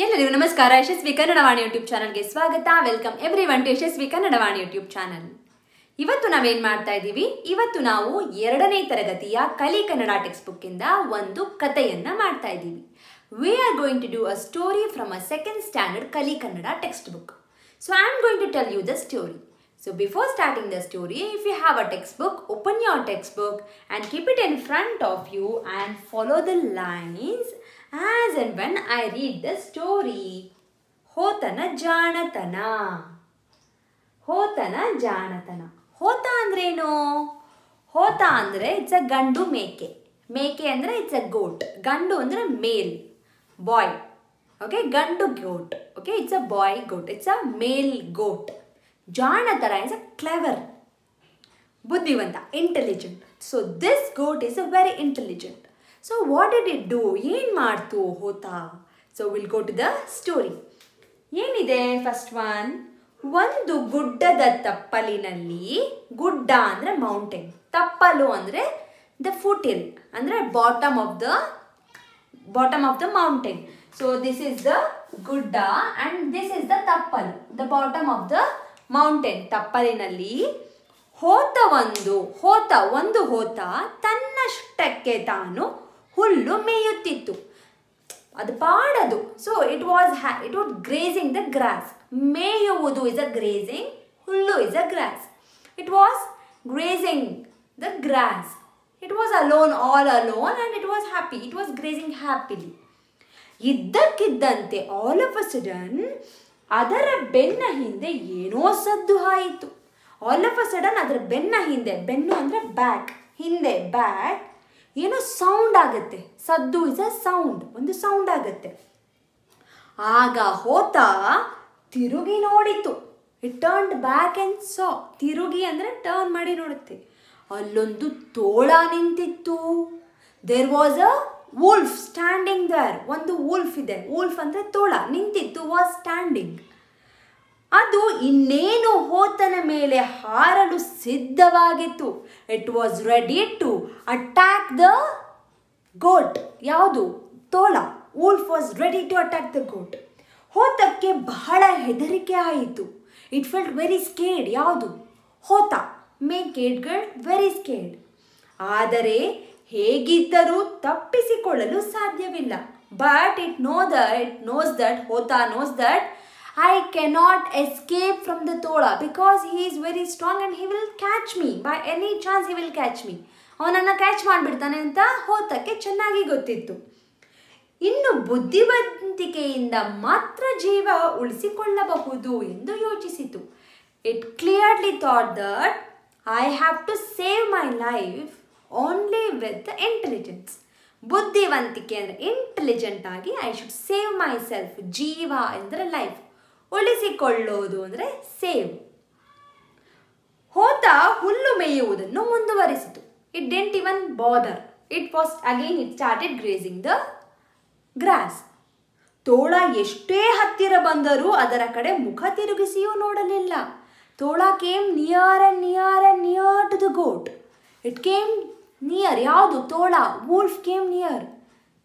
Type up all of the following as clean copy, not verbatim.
ಎಲ್ಲರಿಗೂ ನಮಸ್ಕಾರ. ಯಶಸ್ವಿ ಕನ್ನಡವಾಣಿ ಯೂಟ್ಯೂಬ್ ಚಾನಲ್ಗೆ ಸ್ವಾಗತ. Welcome everyone to Yashasvi Kannadavani YouTube channel. ಇವತ್ತು ನಾವೇನ್ ಮಾಡ್ತಾ ಇದ್ದೀವಿ, ಇವತ್ತು ನಾವು 2ನೇ ತರಗತಿಯ ಕಲಿ ಕನ್ನಡ ಟೆಕ್ಸ್ಟ್ ಬುಕ್ ಇಂದ ಒಂದು ಕಥೆಯನ್ನ ಮಾಡ್ತಾ ಇದ್ದೀವಿ. We are going to do a story from a 2nd standard ಕಲಿ Kannada text book. So I am going to tell you the story. So before starting the story, if you have a textbook, open your textbook and keep it in front of you and follow the lines as and when I read the story. ಹೋತನ ಜಾಣತನ. ಹೋತನ ಜಾಣತನ. ಹೋತ ಅಂದ್ರೇನು? ಹೋತ ಅಂದ್ರೆ it's a ಗಂಡು ಮೇಕೆ. ಮೇಕೆ ಅಂದ್ರೆ it's a ಗೋಟ್. ಗಂಡು ಅಂದ್ರೆ ಮೇಲ್, ಬಾಯ್. ಓಕೆ, ಗಂಡು goat. Okay, it's a boy goat. It's a male goat. ಜಾಣತನ ಇಸ್ ಅ ಕ್ಲೆವರ್, ಬುದ್ಧಿವಂತ, intelligent. So this goat is a very intelligent. So what did it do? ಏನು ಮಾಡ್ತು ಹೋತ? So will go to the story. ಏನಿದೆ first one? ಒಂದು ಗುಡ್ಡದ ತಪ್ಪಲಿನಲ್ಲಿ, ಗುಡ್ಡ ಅಂದರೆ ಮೌಂಟೇನ್, ತಪ್ಪಲು ಅಂದರೆ ದ ಫುಟ್ ಹಿಲ್ ಅಂದರೆ bottom of the mountain. So this is the ಗುಡ್ಡ and this is the ತಪ್ಪಲು, the bottom of the mountain. ತಪ್ಪಲಿನಲ್ಲಿ ಒಂದು ಹೋತ ತನ್ನಷ್ಟಕ್ಕೆ ತಾನು ಹುಲ್ಲು ಮೇಯುತ್ತಿತ್ತು. ಅದು ಪಾಡದು. So it was grazing the grass. ಮೇಯುವುದು ಇಸ್ ಅ ಗ್ರೇಸಿಂಗ್, ಹುಲ್ಲು is a grass. It was grazing the grass. It was all alone and it was happy. It was grazing happily. ಇದ್ದಕ್ಕಿದ್ದಂತೆ ಆಲ್ ಆಫ್ ಅ ಸಡನ್ ಅದರ ಬೆನ್ನ ಹಿಂದೆ ಏನೋ ಸದ್ದು ಆಯಿತು. All of a sudden ಅದರ ಬೆನ್ನು ಅಂದರೆ ಬ್ಯಾಕ್, ಹಿಂದೆ ಬ್ಯಾಕ್ ಏನೋ ಸೌಂಡ್ ಆಗುತ್ತೆ. ಸದ್ದು ಇಸ್ ಅ ಸೌಂಡ್, ಒಂದು ಸೌಂಡ್ ಆಗುತ್ತೆ. ಆಗ ಹೋತ ತಿರುಗಿ ನೋಡಿತು. It turned back and saw. ತಿರುಗಿ ಅಂದರೆ ಟರ್ನ್ ಮಾಡಿ ನೋಡುತ್ತೆ. ಅಲ್ಲೊಂದು ತೋಳ ನಿಂತಿತ್ತು. There was a wolf standing there. ಒಂದು ವೂಲ್ಫ್ ಇದೆ. ವೂಲ್ಫ್ ಅಂದರೆ ತೋಳ ನಿಂತಿತ್ತು, ವಾಸ್ ಸ್ಟ್ಯಾಂಡಿಂಗ್. ಅದು ಇನ್ನೇನು ಹೋತನ ಮೇಲೆ ಹಾರಲು ಸಿದ್ಧವಾಗಿತ್ತು. It was ready to attack the goat. ಯಾವುದು? ತೋಳ. Wolf was ready to attack the goat. ಹೋತಕ್ಕೆ ಬಹಳ ಹೆದರಿಕೆ ಆಯಿತು. It felt very scared. ಯಾವುದು? ಹೋತ. Make it get very scared. ಆದರೆ ಹೇಗಿದ್ದರೂ ತಪ್ಪಿಸಿಕೊಳ್ಳಲು ಸಾಧ್ಯವಿಲ್ಲ. ಬಟ್ ಹೋತ knows that I cannot escape from the Tola because he is very strong and he will catch me. By any chance he will catch me. ಅವನನ್ನು catch ಮಾಡಿಬಿಡ್ತಾನೆ ಅಂತ ಹೋತಕ್ಕೆ ಚೆನ್ನಾಗಿ ಗೊತ್ತಿತ್ತು. ಇನ್ನು ಬುದ್ಧಿವಂತಿಕೆಯಿಂದ ಮಾತ್ರ ಜೀವ ಉಳಿಸಿಕೊಳ್ಳಬಹುದು ಎಂದು ಯೋಚಿಸಿತು. It clearly thought that I have to save my life only with intelligence. ಬುದ್ಧಿವಂತಿಕೆ ಅಂದರೆ ಇಂಟೆಲಿಜೆಂಟ್ ಆಗಿ I should save myself. ಜೀವ ಅಂದರೆ ಲೈಫ್, ಉಳಿಸಿಕೊಳ್ಳೋದು ಅಂದರೆ ಸೇವ್. ಹೋತ ಹುಲ್ಲು ಮೇಯುವುದನ್ನು ಮುಂದುವರಿಸಿತು. It didn't even bother. It started grazing the grass. ತೋಳ ಎಷ್ಟೇ ಹತ್ತಿರ ಬಂದರೂ ಅದರ ಕಡೆ ಮುಖ ತಿರುಗಿಸಿಯೂ ನೋಡಲಿಲ್ಲ. ತೋಳ came near and near and near to the goat. It came near. ಯಾವುದು? ತೋಳ. Wolf came near.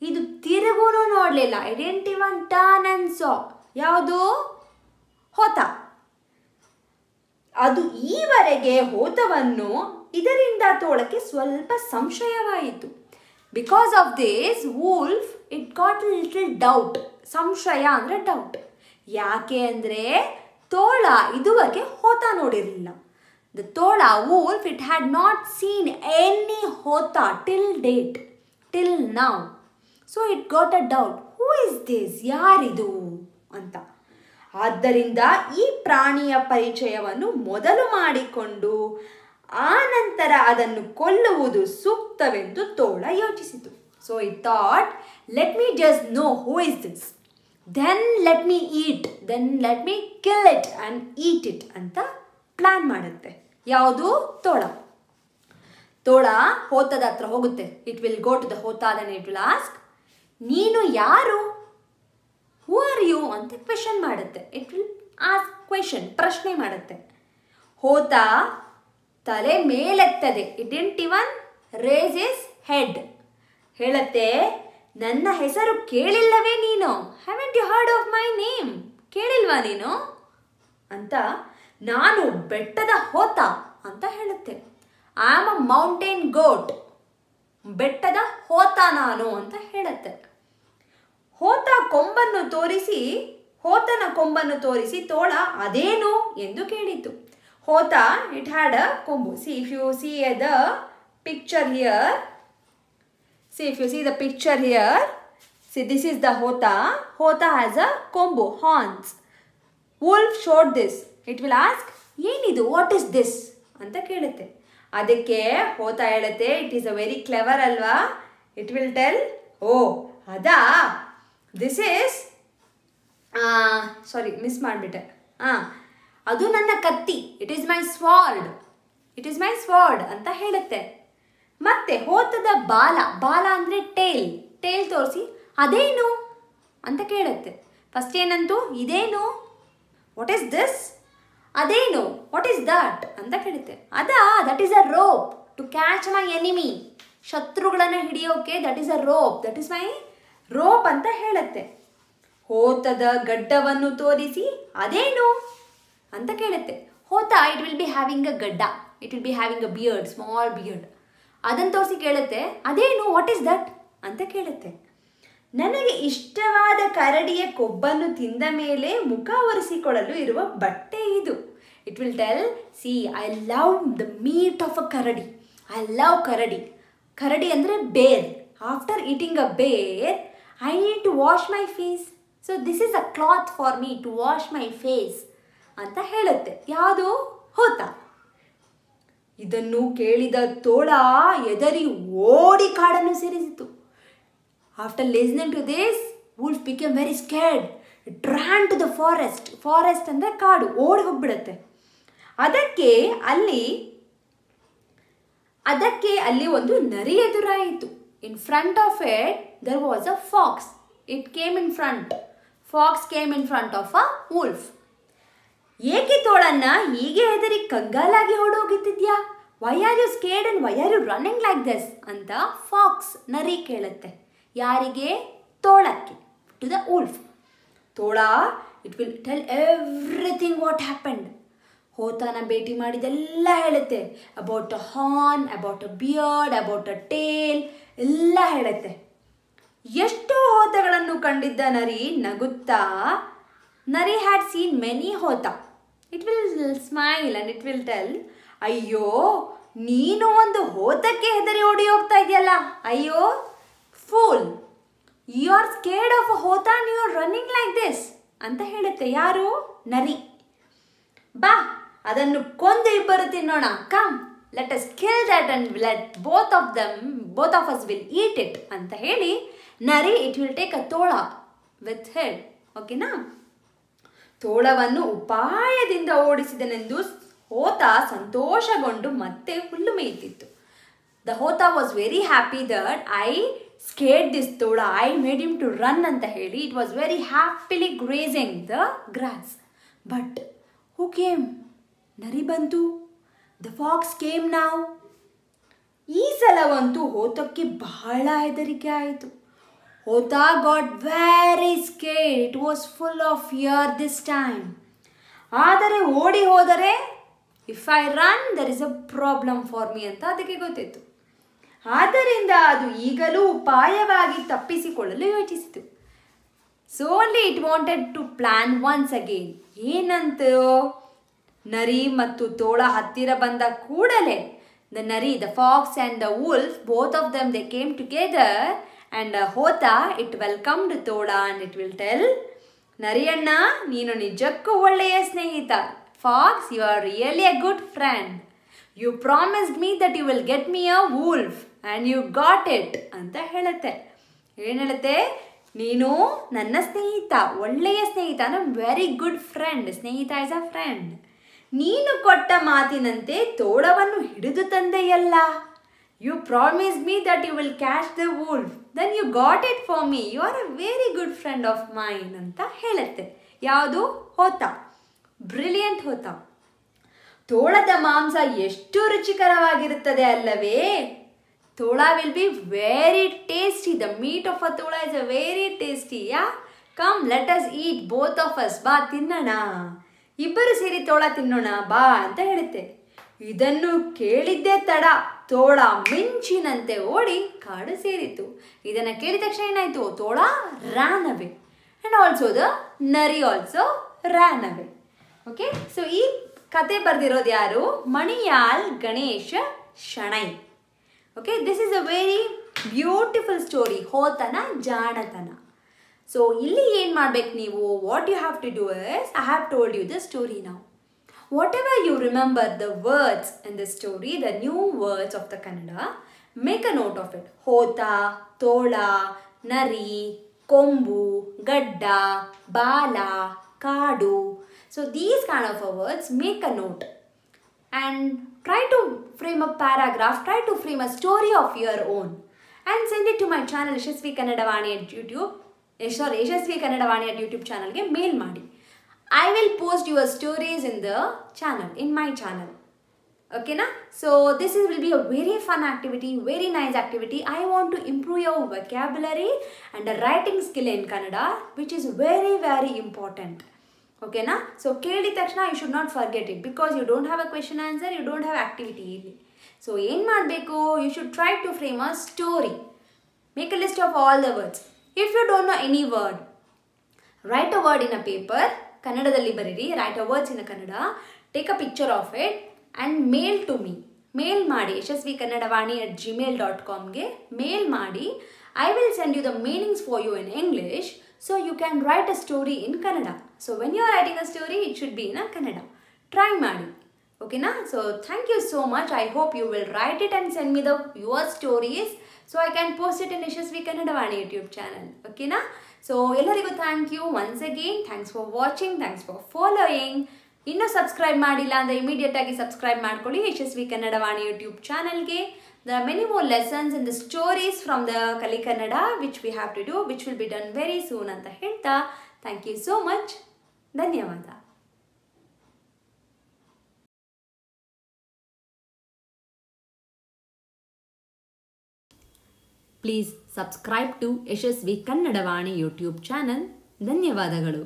ಇದು ತಿರುಗೂ ನೋಡಲಿಲ್ಲ. It didn't even turn and saw. ಯಾವುದು? ಹೋತ. ಅದು ಈವರೆಗೆ ಹೋತವನ್ನು ಇದರಿಂದ ತೋಳಕ್ಕೆ ಸ್ವಲ್ಪ ಸಂಶಯವಾಯಿತು. Because of this wolf it got little doubt. ಸಂಶಯ ಅಂದರೆ ಡೌಟ್. ಯಾಕೆ ಅಂದರೆ ತೋಳ ಇದುವರೆಗೆ ಹೋತ ನೋಡಿರಲಿಲ್ಲ. ದ ತೋಳ, wolf, it had not seen any ಹೋತ till now. So it got a doubt. Who is this? ಯಾರಿದು ಅಂತ. ಆದ್ದರಿಂದ ಈ ಪ್ರಾಣಿಯ ಪರಿಚಯವನ್ನು ಮೊದಲು ಮಾಡಿಕೊಂಡು ಆ ನಂತರ ಅದನ್ನು ಕೊಲ್ಲುವುದು ಸೂಕ್ತವೆಂದು ತೋಳ ಯೋಚಿಸಿತು. So it thought, let me just know who is this, then let me kill it and eat it ಅಂತ ಪ್ಲಾನ್ ಮಾಡುತ್ತೆ. ಯಾವುದು? ತೋಳ ಹೋತದ ಹತ್ರ ಹೋಗುತ್ತೆ. It will go to the ಹೋತ. ದೆನ್ ಇಟ್ ವಿಲ್ ಆಸ್ಕ್, ನೀನು ಯಾರು? ಹೂ ಆರ್ ಯು ಅಂತ ಕ್ವೆಶನ್ ಮಾಡುತ್ತೆ. ಇಟ್ ವಿಲ್ ಆಸ್ಕ್ ಕ್ವೆಶನ್, ಪ್ರಶ್ನೆ ಮಾಡುತ್ತೆ. ಹೋತ ತಲೆ ಮೇಲೆತ್ತದೆ. It didn't even raise is head. ಹೇಳುತ್ತೆ, ನನ್ನ ಹೆಸರು ಕೇಳಿಲ್ಲವೇ ನೀನು? Haven't you heard of my name? ಕೇಳಿಲ್ವಾ ನೀನು ಅಂತ. ನಾನು ಬೆಟ್ಟದ ಹೋತ ಅಂತ ಹೇಳುತ್ತೆ. I am a mountain goat. ಬೆಟ್ಟದ ಹೋತ ನಾನು ಅಂತ ಹೇಳುತ್ತೆ. ಹೋತನ ಕೊಂಬನ್ನು ತೋರಿಸಿ ತೋಳ ಅದೇನು ಎಂದು ಕೇಳಿತು. ಹೋತ, ಇಟ್ ಹ್ಯಾಡ್ ಅ ಕೊಂಬು. If U C the picture here, this is the hota. Hota has a kombu, horns. Wolf showed this. It will ask, ಏನಿದು, what is this ಅಂತ ಕೇಳುತ್ತೆ. ಅದಕ್ಕೆ ಹೋತ ಹೇಳುತ್ತೆ, it is a very clever ಅಲ್ವಾ. It will tell, ಓ ಅದಾ, this is miss ಮಾಡಿಬಿಟ್ಟೆ. ಅದು ನನ್ನ ಕತ್ತಿ. ಇಟ್ ಈಸ್ ಮೈ ಸ್ವಾರ್ಡ್ ಅಂತ ಹೇಳುತ್ತೆ. ಮತ್ತೆ ಹೋತದ ಬಾಲ ಅಂದರೆ ಟೇಲ್ ತೋರಿಸಿ ಅದೇನು ಅಂತ ಕೇಳುತ್ತೆ. ಫಸ್ಟ್ ಏನಂತೂ, ಇದೇನು, ವಾಟ್ ಈಸ್ ದಿಸ್, ಅದೇನು, ವಾಟ್ ಈಸ್ ದಟ್ ಅಂತ ಕೇಳುತ್ತೆ. That is a rope to catch my enemy. ಶತ್ರುಗಳನ್ನು ಹಿಡಿಯೋಕೆ that is a rope, that is my rope ಅಂತ ಹೇಳುತ್ತೆ. ಹೋತದ ಗಡ್ಡವನ್ನು ತೋರಿಸಿ ಅದೇನು ಅಂತ ಕೇಳುತ್ತೆ. ಹೋತ, it will be having a ಗಡ್ಡ, it will be having a beard, small beard. ಅದನ್ನು ತೋರಿಸಿ ಕೇಳುತ್ತೆ, ಅದೇನು, ವಾಟ್ ಈಸ್ ದಟ್ ಅಂತ ಕೇಳುತ್ತೆ. ನನಗೆ ಇಷ್ಟವಾದ ಕರಡಿಯ ಕೊಬ್ಬನ್ನು ತಿಂದ ಮೇಲೆ ಮುಖ ಒರೆಸಿಕೊಳ್ಳಲು ಇರುವ ಬಟ್ಟೆ ಇದು. It will tell, see I love the meat of a ಕರಡಿ. ಐ ಲವ್ ಕರಡಿ ಅಂದರೆ bear. After eating a bear I need to wash my face. So this is a cloth for me to wash my face ಅಂತ ಹೇಳುತ್ತೆ. ಯಾವುದು? ಹೋತ. ಇದನ್ನು ಕೇಳಿದ ತೋಳ ಎದರಿ ಓಡಿ ಕಾಡನ್ನು ಸೇರಿಸಿತು. After listening to this, wolf became very scared. It ran to the forest ಅಂದರೆ ಕಾಡು, ಓಡಿ ಹೋಗ್ಬಿಡುತ್ತೆ. ಅದಕ್ಕೆ ಅಲ್ಲಿ ಒಂದು ನರಿ ಎದುರಾಯಿತು. In front of it there was a fox. It came in front. Fox came in front of a wolf. ಏಕೆ ತೋಳನ್ನ ಹೀಗೆ ಹೆದರಿ ಕಂಗಾಲಾಗಿ ಓಡೋಗುತ್ತಿದ್ಯಾ? Why are you scared and why are you running like this ಅಂತ ಫಾಕ್ಸ್, ನರಿ ಕೇಳುತ್ತೆ. ಯಾರಿಗೆ? ತೋಳಕ್ಕೆ, ಟು ದ ವುಲ್ಫ್. ತೋಳ, it will tell everything what happened. ಹೋತನ ಭೇಟಿ ಮಾಡಿದೆಲ್ಲ ಹೇಳುತ್ತೆ. About a horn, about a beard, about a tail ಎಲ್ಲ ಹೇಳುತ್ತೆ. ಎಷ್ಟೋ ಹೋತಗಳನ್ನು ಕಂಡಿದ್ದ ನರಿ ನಗುತ್ತಾ, ನರಿ ಹ್ಯಾಡ್ ಸೀನ್ ಮೆನಿ ಹೋತ. It will smile and it will tell, ಅಯ್ಯೋ ನೀನು ಒಂದು ಹೋತಕ್ಕೆ ಹೆದರಿ ಓಡಿ ಹೋಗ್ತಾ ಇದೆಯಲ್ಲ, ಅಯ್ಯೋ fool, you are scared of a ಹೋತ and you are running like this ಅಂತ ಹೇಳುತ್ತೆ. ಯಾರು? ನರಿ. ಬಾ, ಅದನ್ನು ಕೊಂದು ಇಬ್ಬರು ತಿನ್ನೋಣ. Come, let us kill that and let both of us will eat it ಅಂತ ಹೇಳಿ ನರಿ, ಇಟ್ ವಿಲ್ ಟೇಕ್ ಅ ತೋಳ ವಿತ್ ಹೆಡ್. ಓಕೆನಾ? ತೋಳವನ್ನು ಉಪಾಯದಿಂದ ಓಡಿಸಿದನೆಂದು ಹೋತ ಸಂತೋಷಗೊಂಡು ಮತ್ತೆ ಹುಲ್ಲು ಮೇಯ್ತಿತ್ತು. ದ ಹೋತ was very happy that I scared this ತೋಳ, I made him to run ಅಂತ ಹೇಳಿ it was very happily grazing the grass. But who came? ನರಿ ಬಂತು. ದ ಫಾಕ್ಸ್ ಕೇಮ್ ನಾವ್. ಈ ಸಲವಂತೂ ಹೋತಕ್ಕೆ ಬಹಳ ಹೆದರಿಕೆ ಆಯಿತು. ಹೋತ got very scared. It was full of fear this time. ಆದರೆ ಓಡಿ ಹೋದರೆ, if I run there is a problem for me ಅಂತ ಅದಕ್ಕೆ ಗೊತ್ತಿತ್ತು. ಆದ್ದರಿಂದ ಅದು ಈಗಲೂ ಉಪಾಯವಾಗಿ ತಪ್ಪಿಸಿಕೊಳ್ಳಲು ಯೋಚಿಸಿತು. So only it wanted to plan once again. ಏನಂತ? ನರಿ ಮತ್ತು ತೋಳ ಹತ್ತಿರ ಬಂದ ಕೂಡಲೇ the nari, the fox and the wolf, both of them, they came together and hota, it welcomed Tola and it will tell, Nariyanna, neenu nijakku ಒಳ್ಳೆಯ ಸ್ನೇಹಿತ. Fox, you are really a good friend. You promised me that you will get me a wolf and you got it ಅಂತ ಹೇಳುತ್ತೆ. ಏನು ಹೇಳುತ್ತೆ? ನೀನು ನನ್ನ ಸ್ನೇಹಿತ, ಒಳ್ಳೆಯ ಸ್ನೇಹಿತ, ವೆರಿ ಗುಡ್ ಫ್ರೆಂಡ್. ಸ್ನೇಹಿತ ಇಸ್ ಅ ಫ್ರೆಂಡ್. ನೀನು ಕೊಟ್ಟ ಮಾತಿನಂತೆ ತೋಳವನ್ನು ಹಿಡಿದು ತಂದೆಯಲ್ಲ. You promised me that you will catch the wolf, then you got it for me. You are a very good friend of mine ಅಂತ ಹೇಳುತ್ತೆ. ಯಾವುದು? ಹೋತ. ಬ್ರಿಲಿಯಂಟ್ ಹೋತ. ತೋಳದ ಮಾಂಸ ಎಷ್ಟು ರುಚಿಕರವಾಗಿರುತ್ತದೆ ಅಲ್ಲವೇ? Tola will be very tasty. The meat of a tola is very tasty. Yeah? Come, let us eat, both of us. ಬಾ ತಿನ್ನೋಣ, ಇಬ್ಬರು ಸೇರಿ ತೋಳ ತಿನ್ನೋಣ ಬಾ ಅಂತ ಹೇಳುತ್ತೆ. ಇದನ್ನು ಕೇಳಿದ್ದೇ ತಡ, ತೋಳ ಮಿಂಚಿನಂತೆ ಓಡಿ ಕಾಡು ಸೇರಿತು. ಇದನ್ನು ಕೇಳಿದ ತಕ್ಷಣ ಏನಾಯ್ತು? ತೋಳ ran away. And also the nari also ran away. Okay? So ಈ ಕತೆ ಬರೆದಿರೋದು ಯಾರು? ಮಣಿಯಾಲ್ Ganesha Shenoy. Okay? This is a very beautiful story. ಹೋತನ ಜಾಣತನ. So ಇಲ್ಲಿ ಏನು ಮಾಡಬೇಕು ನೀವು? What you have to do is, I have told you the story now. Whatever you remember the words in the story, the new words of the Kannada, make a note of it. Hota, tola, nari, kombu, gadda, bala, kadu. So these kind of words, make a note. And try to frame a paragraph, try to frame a story of your own. And send it to my channel, Yashasvi Kannadavani at YouTube. Yashasvi Kannadavani at YouTube channel ge mail ಮಾಡಿ. I will post your stories in the channel, in my channel. Okay na? So this will be a very fun activity, very nice activity. I want to improve your vocabulary and the writing skill in Kannada, which is very, very important. Okay na? So ಕೇಳಿದ ತಕ್ಷಣ you should not forget it, because you don't have a question answer, you don't have activity. So ಏನು ಮಾಡಬೇಕು? You should try to frame a story. Make a list of all the words. If you don't know any word, write a word in a paper. ಕನ್ನಡದಲ್ಲಿ ಬರೀರಿ. Write a words in a Kannada. Take a picture of it and mail to me. Mail ಮಾಡಿ yashasvikannadavani@gmail.com ಗೆ mail ಮಾಡಿ. I will send you the meanings for you in English, so you can write a story in Kannada. So when you are writing a story, it should be in a Kannada. Try ಮಾಡಿ. Okay na? So thank you so much. I hope you will write it and send me your stories, so I can post it in Yashasvi Kannadavani YouTube channel. Okay na? So ಎಲ್ಲರಿಗೂ thank you once again. Thanks for watching. Thanks for following. ಇನ್ನೂ subscribe ಮಾಡಿಲ್ಲ ಅಂದರೆ immediate ಆಗಿ subscribe ಮಾಡ್ಕೊಳ್ಳಿ ಯಶಸ್ವಿ Kannadavani YouTube ಚಾನಲ್ಗೆ. There are many more lessons and the stories from the Kali Kannada which we have to do, which will be done very soon ಅಂತ ಹೇಳ್ತಾ, thank you so much. ಧನ್ಯವಾದ. Please subscribe to Yashasvi Kannadavani YouTube channel. ಧನ್ಯವಾದಗಳು.